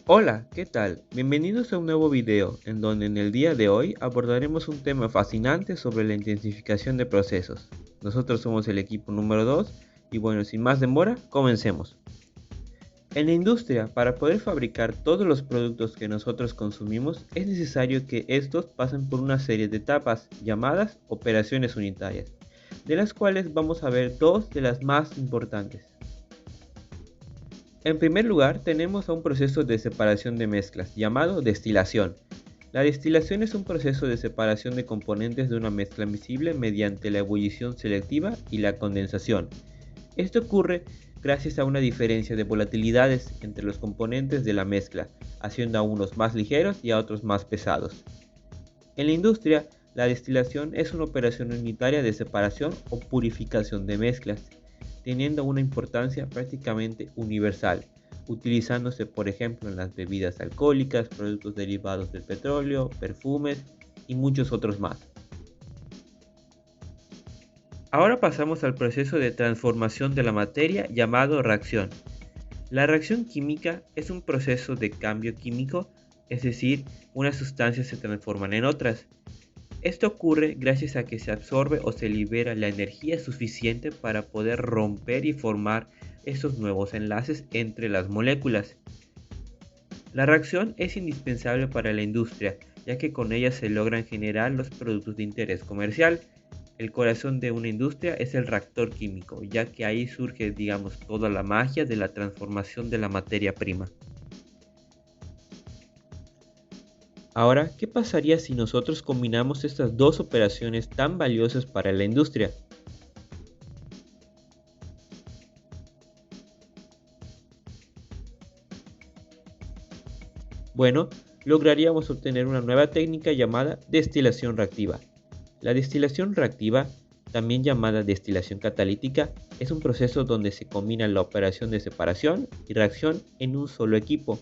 Hola, ¿qué tal? Bienvenidos a un nuevo video en donde en el día de hoy abordaremos un tema fascinante sobre la intensificación de procesos. Nosotros somos el equipo número 2 y bueno, sin más demora, comencemos. En la industria, para poder fabricar todos los productos que nosotros consumimos, es necesario que estos pasen por una serie de etapas llamadas operaciones unitarias, de las cuales vamos a ver dos de las más importantes. En primer lugar, tenemos a un proceso de separación de mezclas, llamado destilación. La destilación es un proceso de separación de componentes de una mezcla miscible mediante la ebullición selectiva y la condensación. Esto ocurre gracias a una diferencia de volatilidades entre los componentes de la mezcla, haciendo a unos más ligeros y a otros más pesados. En la industria, la destilación es una operación unitaria de separación o purificación de mezclas, teniendo una importancia prácticamente universal, utilizándose por ejemplo en las bebidas alcohólicas, productos derivados del petróleo, perfumes y muchos otros más. Ahora pasamos al proceso de transformación de la materia llamado reacción. La reacción química es un proceso de cambio químico, es decir, unas sustancias se transforman en otras. Esto ocurre gracias a que se absorbe o se libera la energía suficiente para poder romper y formar esos nuevos enlaces entre las moléculas. La reacción es indispensable para la industria, ya que con ella se logran generar los productos de interés comercial. El corazón de una industria es el reactor químico, ya que ahí surge, digamos, toda la magia de la transformación de la materia prima. Ahora, ¿qué pasaría si nosotros combinamos estas dos operaciones tan valiosas para la industria? Bueno, lograríamos obtener una nueva técnica llamada destilación reactiva. La destilación reactiva, también llamada destilación catalítica, es un proceso donde se combina la operación de separación y reacción en un solo equipo.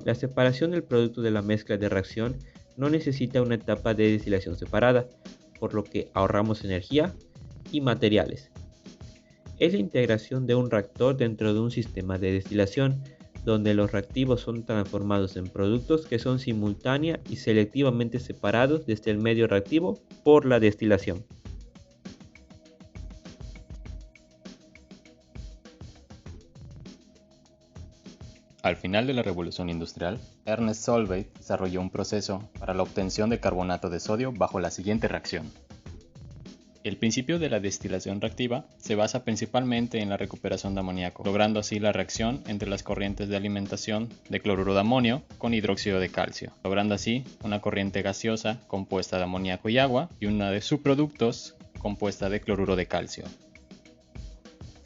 La separación del producto de la mezcla de reacción no necesita una etapa de destilación separada, por lo que ahorramos energía y materiales. Es la integración de un reactor dentro de un sistema de destilación, donde los reactivos son transformados en productos que son simultánea y selectivamente separados desde el medio reactivo por la destilación. Al final de la Revolución Industrial, Ernest Solvay desarrolló un proceso para la obtención de carbonato de sodio bajo la siguiente reacción. El principio de la destilación reactiva se basa principalmente en la recuperación de amoníaco, logrando así la reacción entre las corrientes de alimentación de cloruro de amonio con hidróxido de calcio, logrando así una corriente gaseosa compuesta de amoníaco y agua y una de subproductos compuesta de cloruro de calcio.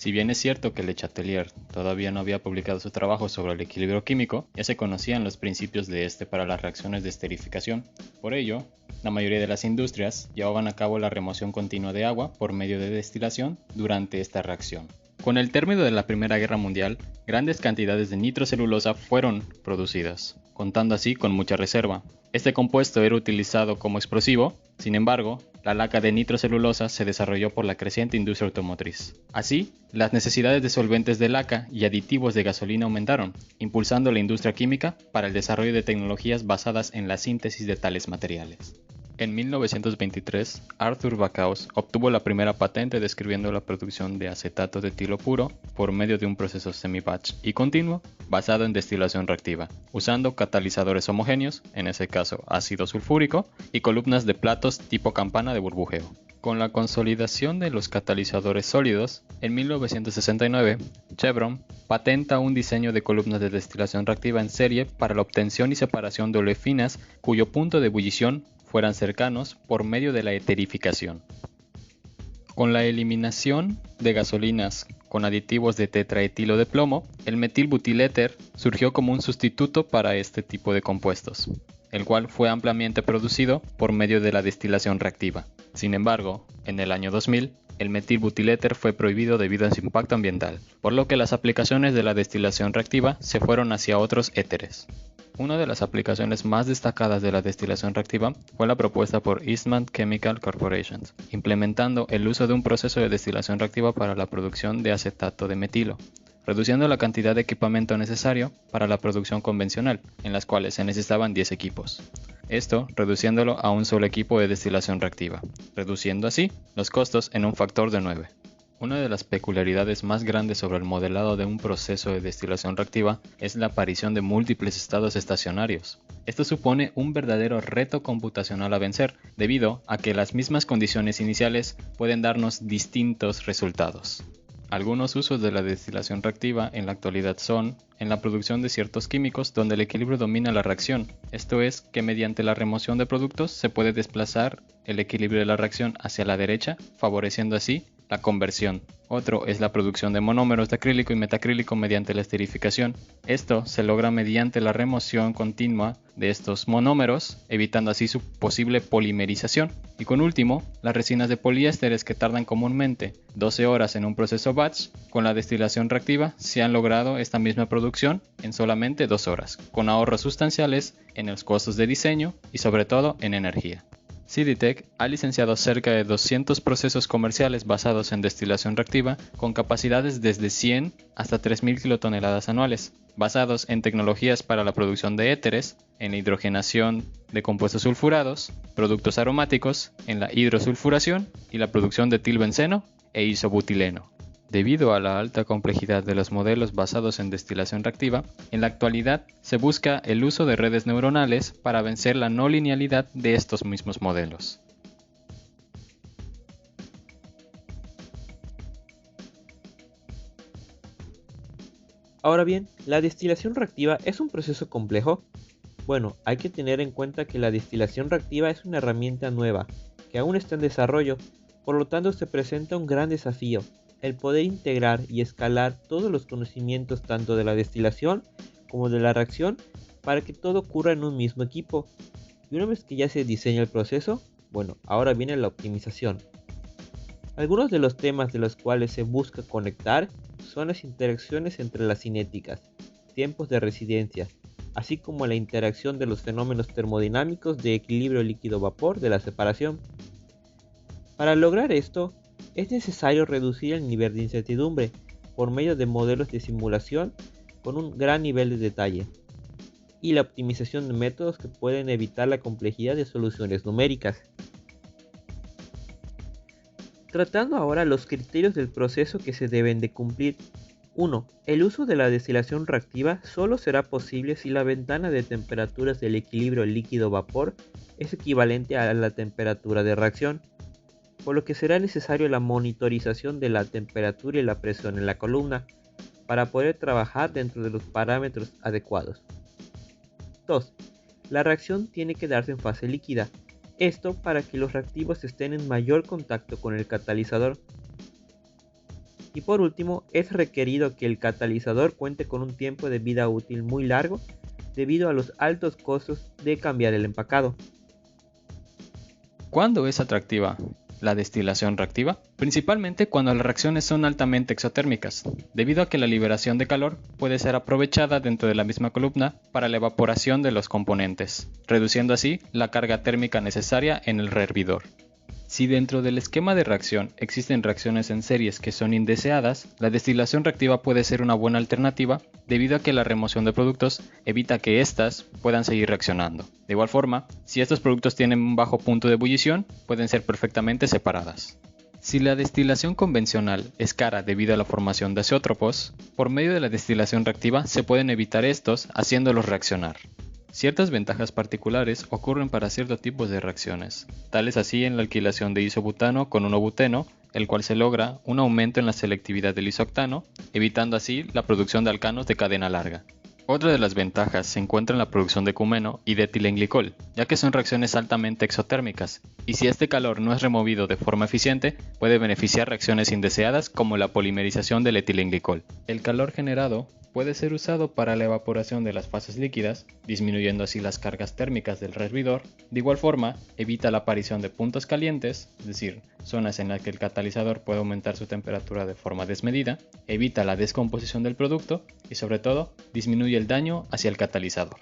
Si bien es cierto que Le Chatelier todavía no había publicado su trabajo sobre el equilibrio químico, ya se conocían los principios de este para las reacciones de esterificación. Por ello, la mayoría de las industrias llevaban a cabo la remoción continua de agua por medio de destilación durante esta reacción. Con el término de la Primera Guerra Mundial, grandes cantidades de nitrocelulosa fueron producidas, contando así con mucha reserva. Este compuesto era utilizado como explosivo, sin embargo, la laca de nitrocelulosa se desarrolló por la creciente industria automotriz. Así, las necesidades de solventes de laca y aditivos de gasolina aumentaron, impulsando la industria química para el desarrollo de tecnologías basadas en la síntesis de tales materiales. En 1923, Arthur Backhaus obtuvo la primera patente describiendo la producción de acetato de etilo puro por medio de un proceso semi-batch y continuo basado en destilación reactiva, usando catalizadores homogéneos, en ese caso ácido sulfúrico, y columnas de platos tipo campana de burbujeo. Con la consolidación de los catalizadores sólidos, en 1969, Chevron patenta un diseño de columnas de destilación reactiva en serie para la obtención y separación de olefinas cuyo punto de ebullición fueran cercanos por medio de la eterificación. Con la eliminación de gasolinas con aditivos de tetraetilo de plomo, el metilbutiléter surgió como un sustituto para este tipo de compuestos, el cual fue ampliamente producido por medio de la destilación reactiva. Sin embargo, en el año 2000, el metilbutiléter fue prohibido debido a su impacto ambiental, por lo que las aplicaciones de la destilación reactiva se fueron hacia otros éteres. Una de las aplicaciones más destacadas de la destilación reactiva fue la propuesta por Eastman Chemical Corporation, implementando el uso de un proceso de destilación reactiva para la producción de acetato de metilo. reduciendo la cantidad de equipamiento necesario para la producción convencional, en las cuales se necesitaban 10 equipos. Esto reduciéndolo a un solo equipo de destilación reactiva, reduciendo así los costos en un factor de 9. Una de las peculiaridades más grandes sobre el modelado de un proceso de destilación reactiva es la aparición de múltiples estados estacionarios. Esto supone un verdadero reto computacional a vencer, debido a que las mismas condiciones iniciales pueden darnos distintos resultados. Algunos usos de la destilación reactiva en la actualidad son en la producción de ciertos químicos donde el equilibrio domina la reacción, esto es que mediante la remoción de productos se puede desplazar el equilibrio de la reacción hacia la derecha, favoreciendo así la conversión. Otro es la producción de monómeros de acrílico y metacrílico mediante la esterificación. Esto se logra mediante la remoción continua de estos monómeros, evitando así su posible polimerización. Y con último, las resinas de poliésteres que tardan comúnmente 12 horas en un proceso batch, con la destilación reactiva se han logrado esta misma producción en solamente 2 horas, con ahorros sustanciales en los costos de diseño y sobre todo en energía. CDTech ha licenciado cerca de 200 procesos comerciales basados en destilación reactiva con capacidades desde 100 hasta 3.000 kilotoneladas anuales, basados en tecnologías para la producción de éteres, en la hidrogenación de compuestos sulfurados, productos aromáticos, en la hidrosulfuración y la producción de etilbenceno e isobutileno. Debido a la alta complejidad de los modelos basados en destilación reactiva, en la actualidad se busca el uso de redes neuronales para vencer la no linealidad de estos mismos modelos. Ahora bien, ¿la destilación reactiva es un proceso complejo? Bueno, hay que tener en cuenta que la destilación reactiva es una herramienta nueva, que aún está en desarrollo, por lo tanto se presenta un gran desafío, el poder integrar y escalar todos los conocimientos tanto de la destilación como de la reacción para que todo ocurra en un mismo equipo. Y una vez que ya se diseña el proceso, bueno, ahora viene la optimización. Algunos de los temas de los cuales se busca conectar son las interacciones entre las cinéticas, tiempos de residencia, así como la interacción de los fenómenos termodinámicos de equilibrio líquido-vapor de la separación. Para lograr esto, es necesario reducir el nivel de incertidumbre por medio de modelos de simulación con un gran nivel de detalle y la optimización de métodos que pueden evitar la complejidad de soluciones numéricas. Tratando ahora los criterios del proceso que se deben de cumplir. 1. El uso de la destilación reactiva solo será posible si la ventana de temperaturas del equilibrio líquido-vapor es equivalente a la temperatura de reacción, por lo que será necesario la monitorización de la temperatura y la presión en la columna para poder trabajar dentro de los parámetros adecuados. 2. La reacción tiene que darse en fase líquida, esto para que los reactivos estén en mayor contacto con el catalizador. Y por último, es requerido que el catalizador cuente con un tiempo de vida útil muy largo debido a los altos costos de cambiar el empacado. ¿Cuándo es atractiva la destilación reactiva? Principalmente cuando las reacciones son altamente exotérmicas, debido a que la liberación de calor puede ser aprovechada dentro de la misma columna para la evaporación de los componentes, reduciendo así la carga térmica necesaria en el rehervidor. Si dentro del esquema de reacción existen reacciones en series que son indeseadas, la destilación reactiva puede ser una buena alternativa debido a que la remoción de productos evita que éstas puedan seguir reaccionando. De igual forma, si estos productos tienen un bajo punto de ebullición, pueden ser perfectamente separadas. Si la destilación convencional es cara debido a la formación de azeótropos, por medio de la destilación reactiva se pueden evitar estos haciéndolos reaccionar. Ciertas ventajas particulares ocurren para ciertos tipos de reacciones, tales así en la alquilación de isobutano con 1-buteno, el cual se logra un aumento en la selectividad del isooctano, evitando así la producción de alcanos de cadena larga. Otra de las ventajas se encuentra en la producción de ecumeno y de etilenglicol, ya que son reacciones altamente exotérmicas, y si este calor no es removido de forma eficiente, puede beneficiar reacciones indeseadas como la polimerización del etilenglicol. El calor generado puede ser usado para la evaporación de las fases líquidas, disminuyendo así las cargas térmicas del rehervidor. De igual forma, evita la aparición de puntos calientes, es decir, zonas en las que el catalizador puede aumentar su temperatura de forma desmedida, evita la descomposición del producto y sobre todo, disminuye el daño hacia el catalizador.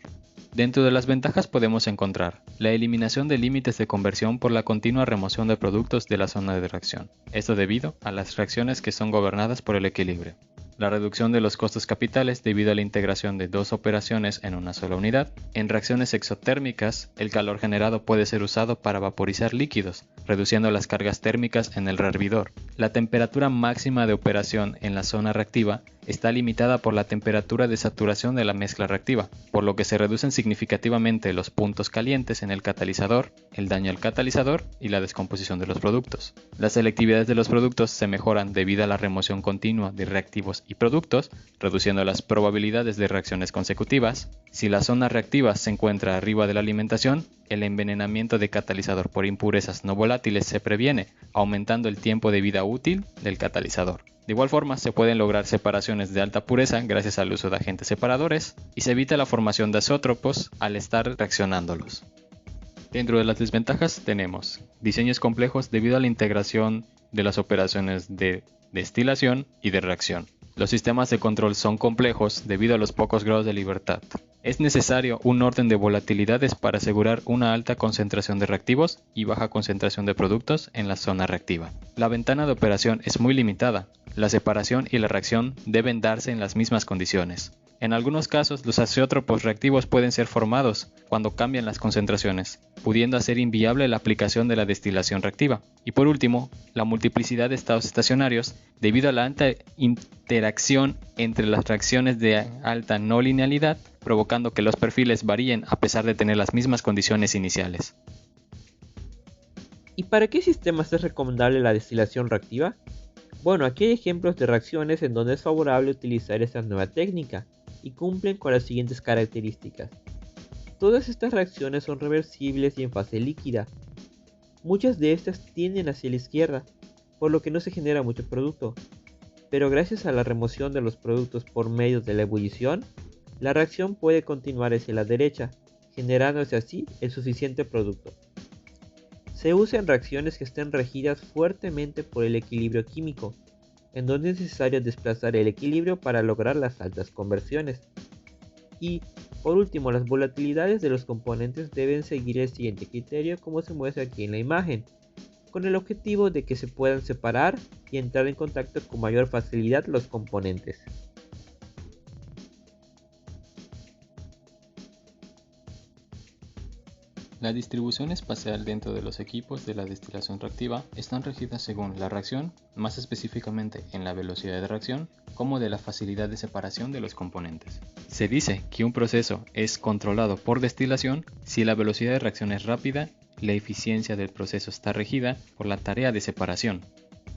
Dentro de las ventajas podemos encontrar la eliminación de límites de conversión por la continua remoción de productos de la zona de reacción, esto debido a las reacciones que son gobernadas por el equilibrio. la reducción de los costos capitales debido a la integración de dos operaciones en una sola unidad. En reacciones exotérmicas, el calor generado puede ser usado para vaporizar líquidos, reduciendo las cargas térmicas en el rehervidor. La temperatura máxima de operación en la zona reactiva está limitada por la temperatura de saturación de la mezcla reactiva, por lo que se reducen significativamente los puntos calientes en el catalizador, el daño al catalizador y la descomposición de los productos. Las selectividades de los productos se mejoran debido a la remoción continua de reactivos y productos, reduciendo las probabilidades de reacciones consecutivas. Si la zona reactiva se encuentra arriba de la alimentación, el envenenamiento de catalizador por impurezas no volátiles se previene, aumentando el tiempo de vida útil del catalizador. De igual forma, se pueden lograr separaciones de alta pureza gracias al uso de agentes separadores y se evita la formación de azótropos al estar reaccionándolos. Dentro de las desventajas tenemos diseños complejos debido a la integración de las operaciones de destilación y de reacción. Los sistemas de control son complejos debido a los pocos grados de libertad. Es necesario un orden de volatilidades para asegurar una alta concentración de reactivos y baja concentración de productos en la zona reactiva. La ventana de operación es muy limitada. La separación y la reacción deben darse en las mismas condiciones. En algunos casos, los azeótropos reactivos pueden ser formados cuando cambian las concentraciones, pudiendo hacer inviable la aplicación de la destilación reactiva. Y por último, la multiplicidad de estados estacionarios debido a la alta interacción entre las reacciones de alta no linealidad, provocando que los perfiles varíen a pesar de tener las mismas condiciones iniciales. ¿Y para qué sistemas es recomendable la destilación reactiva? Bueno, aquí hay ejemplos de reacciones en donde es favorable utilizar esta nueva técnica y cumplen con las siguientes características. Todas estas reacciones son reversibles y en fase líquida. Muchas de estas tienden hacia la izquierda, por lo que no se genera mucho producto. Pero gracias a la remoción de los productos por medio de la ebullición, la reacción puede continuar hacia la derecha, generándose así el suficiente producto. Se usa en reacciones que estén regidas fuertemente por el equilibrio químico, en donde es necesario desplazar el equilibrio para lograr las altas conversiones. Y, por último, las volatilidades de los componentes deben seguir el siguiente criterio como se muestra aquí en la imagen, con el objetivo de que se puedan separar y entrar en contacto con mayor facilidad los componentes. La distribución espacial dentro de los equipos de la destilación reactiva están regidas según la reacción, más específicamente en la velocidad de reacción, como de la facilidad de separación de los componentes. Se dice que un proceso es controlado por destilación si la velocidad de reacción es rápida y la eficiencia del proceso está regida por la tarea de separación.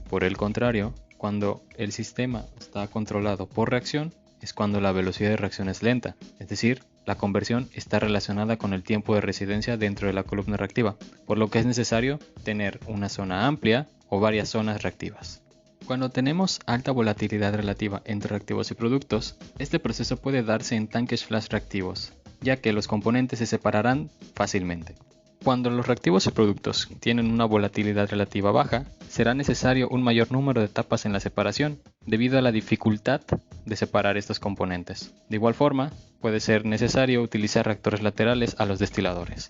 Por el contrario, cuando el sistema está controlado por reacción, es cuando la velocidad de reacción es lenta, es decir, la conversión está relacionada con el tiempo de residencia dentro de la columna reactiva, por lo que es necesario tener una zona amplia o varias zonas reactivas. Cuando tenemos alta volatilidad relativa entre reactivos y productos, este proceso puede darse en tanques flash reactivos, ya que los componentes se separarán fácilmente. Cuando los reactivos y productos tienen una volatilidad relativa baja, será necesario un mayor número de etapas en la separación, debido a la dificultad de separar estos componentes. De igual forma, puede ser necesario utilizar reactores laterales a los destiladores.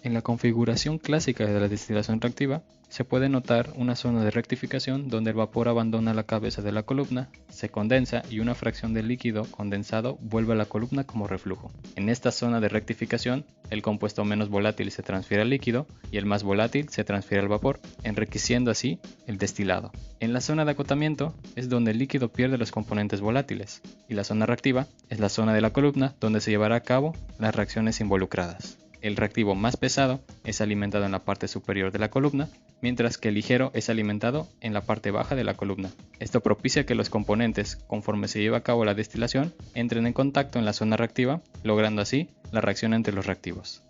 En la configuración clásica de la destilación reactiva, se puede notar una zona de rectificación donde el vapor abandona la cabeza de la columna, se condensa y una fracción del líquido condensado vuelve a la columna como reflujo. En esta zona de rectificación, el compuesto menos volátil se transfiere al líquido y el más volátil se transfiere al vapor, enriqueciendo así el destilado. En la zona de acotamiento es donde el líquido pierde los componentes volátiles y la zona reactiva es la zona de la columna donde se llevará a cabo las reacciones involucradas. El reactivo más pesado es alimentado en la parte superior de la columna, mientras que el ligero es alimentado en la parte baja de la columna. Esto propicia que los componentes, conforme se lleva a cabo la destilación, entren en contacto en la zona reactiva, logrando así la reacción entre los reactivos.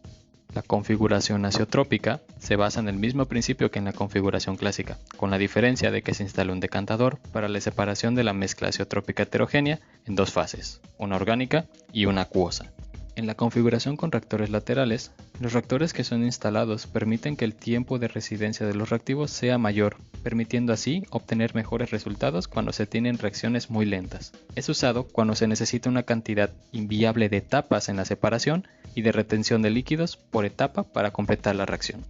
La configuración azeotrópica se basa en el mismo principio que en la configuración clásica, con la diferencia de que se instala un decantador para la separación de la mezcla azeotrópica heterogénea en dos fases, una orgánica y una acuosa. En la configuración con reactores laterales, los reactores que son instalados permiten que el tiempo de residencia de los reactivos sea mayor, permitiendo así obtener mejores resultados cuando se tienen reacciones muy lentas. Es usado cuando se necesita una cantidad inviable de etapas en la separación y de retención de líquidos por etapa para completar la reacción.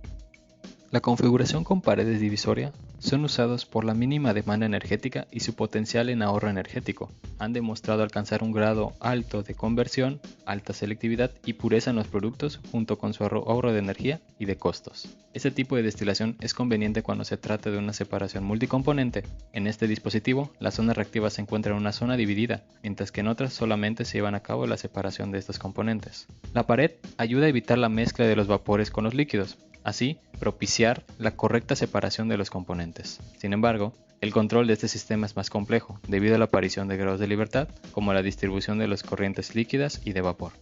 La configuración con paredes divisoria Son usados por la mínima demanda energética y su potencial en ahorro energético. Han demostrado alcanzar un grado alto de conversión, alta selectividad y pureza en los productos junto con su ahorro de energía y de costos. Este tipo de destilación es conveniente cuando se trata de una separación multicomponente. En este dispositivo, la zona reactiva se encuentra en una zona dividida, mientras que en otras solamente se llevan a cabo la separación de estos componentes. La pared ayuda a evitar la mezcla de los vapores con los líquidos, así propiciar la correcta separación de los componentes. Sin embargo, el control de este sistema es más complejo, debido a la aparición de grados de libertad, como la distribución de las corrientes líquidas y de vapor.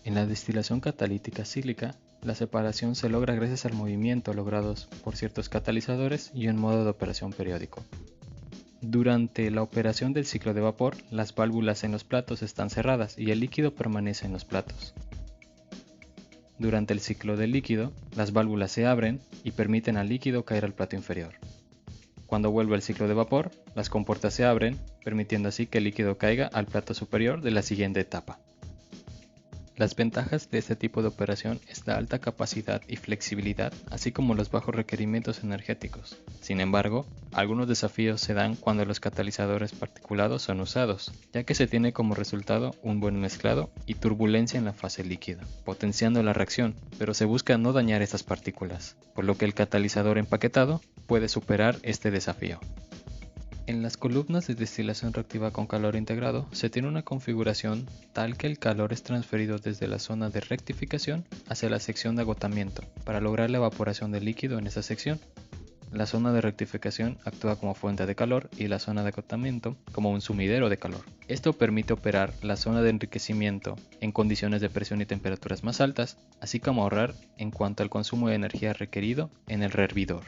En la destilación catalítica cíclica, la separación se logra gracias al movimiento logrados por ciertos catalizadores y un modo de operación periódico. Durante la operación del ciclo de vapor, las válvulas en los platos están cerradas y el líquido permanece en los platos. Durante el ciclo del líquido, las válvulas se abren y permiten al líquido caer al plato inferior. Cuando vuelve el ciclo de vapor, las compuertas se abren, permitiendo así que el líquido caiga al plato superior de la siguiente etapa. Las ventajas de este tipo de operación es la alta capacidad y flexibilidad, así como los bajos requerimientos energéticos. Sin embargo, algunos desafíos se dan cuando los catalizadores particulados son usados, ya que se tiene como resultado un buen mezclado y turbulencia en la fase líquida, potenciando la reacción, pero se busca no dañar estas partículas, por lo que el catalizador empaquetado puede superar este desafío. En las columnas de destilación reactiva con calor integrado se tiene una configuración tal que el calor es transferido desde la zona de rectificación hacia la sección de agotamiento para lograr la evaporación del líquido en esa sección. La zona de rectificación actúa como fuente de calor y la zona de agotamiento como un sumidero de calor. Esto permite operar la zona de enriquecimiento en condiciones de presión y temperaturas más altas, así como ahorrar en cuanto al consumo de energía requerido en el rehervidor.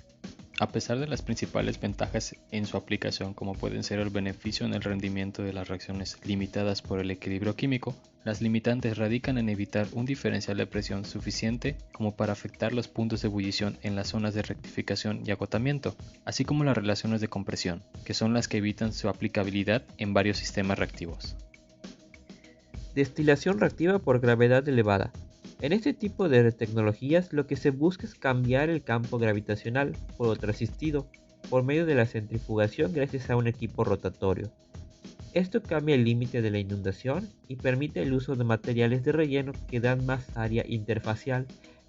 A pesar de las principales ventajas en su aplicación, como pueden ser el beneficio en el rendimiento de las reacciones limitadas por el equilibrio químico, las limitantes radican en evitar un diferencial de presión suficiente como para afectar los puntos de ebullición en las zonas de rectificación y agotamiento, así como las relaciones de compresión, que son las que evitan su aplicabilidad en varios sistemas reactivos. Destilación reactiva por gravedad elevada. En este tipo de tecnologías lo que se busca es cambiar el campo gravitacional por otro asistido, por medio de la centrifugación gracias a un equipo rotatorio. Esto cambia el límite de la inundación y permite el uso de materiales de relleno que dan más área interfacial,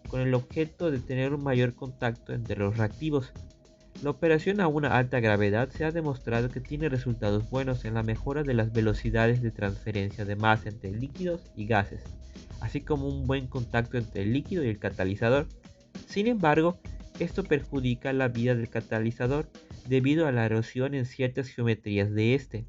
con el objeto de tener un mayor contacto entre los reactivos. La operación a una alta gravedad se ha demostrado que tiene resultados buenos en la mejora de las velocidades de transferencia de masa entre líquidos y gases, así como un buen contacto entre el líquido y el catalizador. Sin embargo, esto perjudica la vida del catalizador debido a la erosión en ciertas geometrías de este.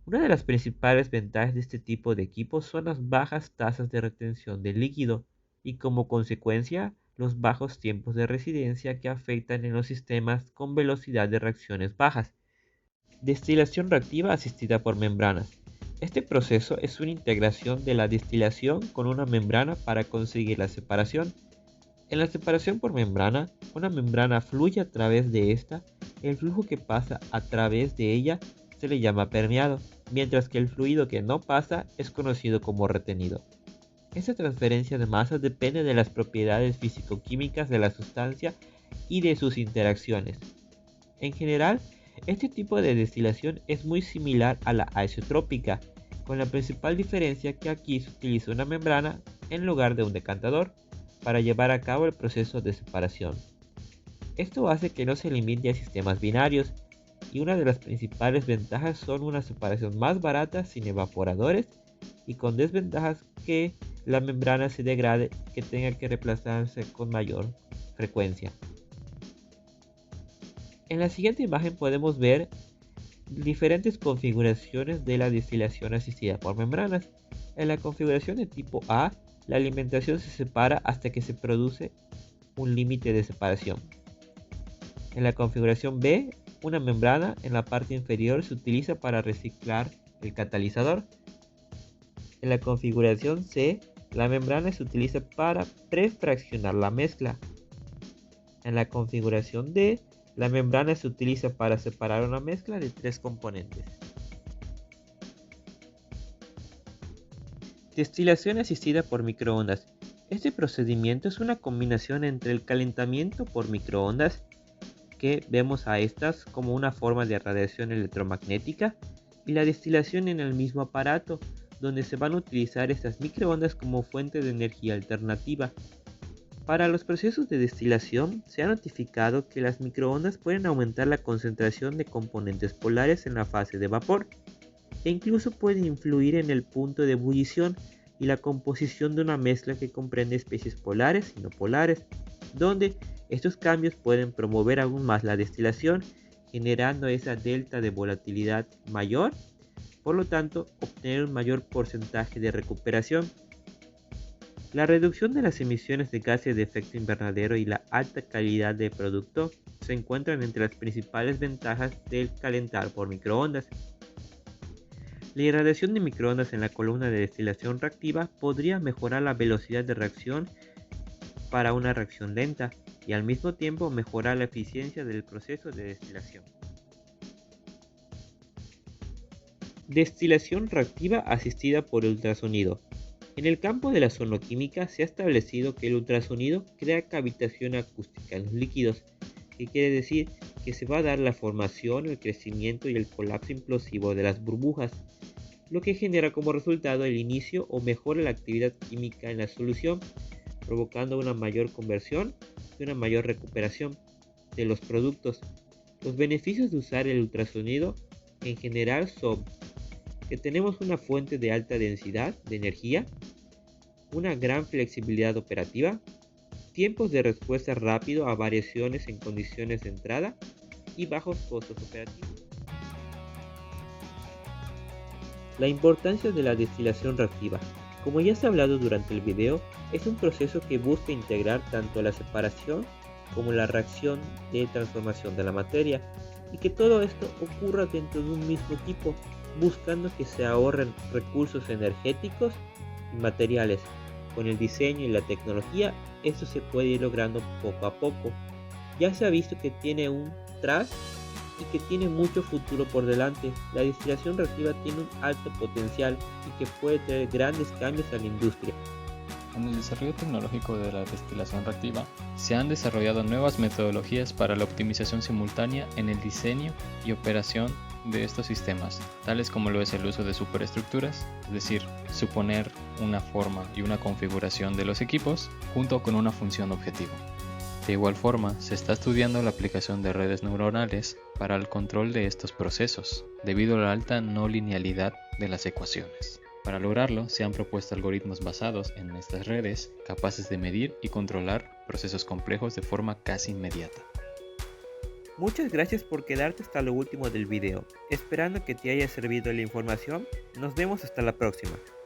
Una de las principales ventajas de este tipo de equipos son las bajas tasas de retención del líquido y, como consecuencia, los bajos tiempos de residencia que afectan en los sistemas con velocidad de reacciones bajas. Destilación reactiva asistida por membranas. Este proceso es una integración de la destilación con una membrana para conseguir la separación. En la separación por membrana, una membrana fluye a través de esta. El flujo que pasa a través de ella se le llama permeado, mientras que el fluido que no pasa es conocido como retenido. Esta transferencia de masa depende de las propiedades físico-químicas de la sustancia y de sus interacciones. En general, este tipo de destilación es muy similar a la aisotrópica, con la principal diferencia que aquí se utiliza una membrana en lugar de un decantador para llevar a cabo el proceso de separación. Esto hace que no se limite a sistemas binarios, y una de las principales ventajas son una separación más barata sin evaporadores y con desventajas que la membrana se degrade y que tenga que reemplazarse con mayor frecuencia. En la siguiente imagen podemos ver diferentes configuraciones de la destilación asistida por membranas. En la configuración de tipo A, la alimentación se separa hasta que se produce un límite de separación. En la configuración B, una membrana en la parte inferior se utiliza para reciclar el catalizador. En la configuración C, la membrana se utiliza para prefraccionar la mezcla. En la configuración D, la membrana se utiliza para separar una mezcla de 3 componentes. Destilación asistida por microondas. Este procedimiento es una combinación entre el calentamiento por microondas, que vemos a estas como una forma de radiación electromagnética, y la destilación en el mismo aparato, donde se van a utilizar estas microondas como fuente de energía alternativa. Para los procesos de destilación, se ha notificado que las microondas pueden aumentar la concentración de componentes polares en la fase de vapor e incluso pueden influir en el punto de ebullición y la composición de una mezcla que comprende especies polares y no polares, donde estos cambios pueden promover aún más la destilación, generando esa delta de volatilidad mayor, por lo tanto obtener un mayor porcentaje de recuperación. La reducción de las emisiones de gases de efecto invernadero y la alta calidad de producto se encuentran entre las principales ventajas del calentar por microondas. La irradiación de microondas en la columna de destilación reactiva podría mejorar la velocidad de reacción para una reacción lenta y al mismo tiempo mejorar la eficiencia del proceso de destilación. Destilación reactiva asistida por ultrasonido. En el campo de la sonoquímica se ha establecido que el ultrasonido crea cavitación acústica en los líquidos, que quiere decir que se va a dar la formación, el crecimiento y el colapso implosivo de las burbujas, lo que genera como resultado el inicio o mejora la actividad química en la solución, provocando una mayor conversión y una mayor recuperación de los productos. Los beneficios de usar el ultrasonido en general son que tenemos una fuente de alta densidad de energía, una gran flexibilidad operativa, tiempos de respuesta rápido a variaciones en condiciones de entrada y bajos costos operativos. La importancia de la destilación reactiva. Como ya se ha hablado durante el video, es un proceso que busca integrar tanto la separación como la reacción de transformación de la materia, y que todo esto ocurra dentro de un mismo equipo, buscando que se ahorren recursos energéticos y materiales. Con el diseño y la tecnología, esto se puede ir logrando poco a poco. Ya se ha visto que tiene un tras y que tiene mucho futuro por delante. La destilación reactiva tiene un alto potencial y que puede traer grandes cambios a la industria. En el desarrollo tecnológico de la destilación reactiva, se han desarrollado nuevas metodologías para la optimización simultánea en el diseño y operación de estos sistemas, tales como lo es el uso de superestructuras, es decir, suponer una forma y una configuración de los equipos junto con una función objetivo. De igual forma, se está estudiando la aplicación de redes neuronales para el control de estos procesos, debido a la alta no linealidad de las ecuaciones. Para lograrlo, se han propuesto algoritmos basados en estas redes, capaces de medir y controlar procesos complejos de forma casi inmediata. Muchas gracias por quedarte hasta lo último del video. Esperando que te haya servido la información, nos vemos hasta la próxima.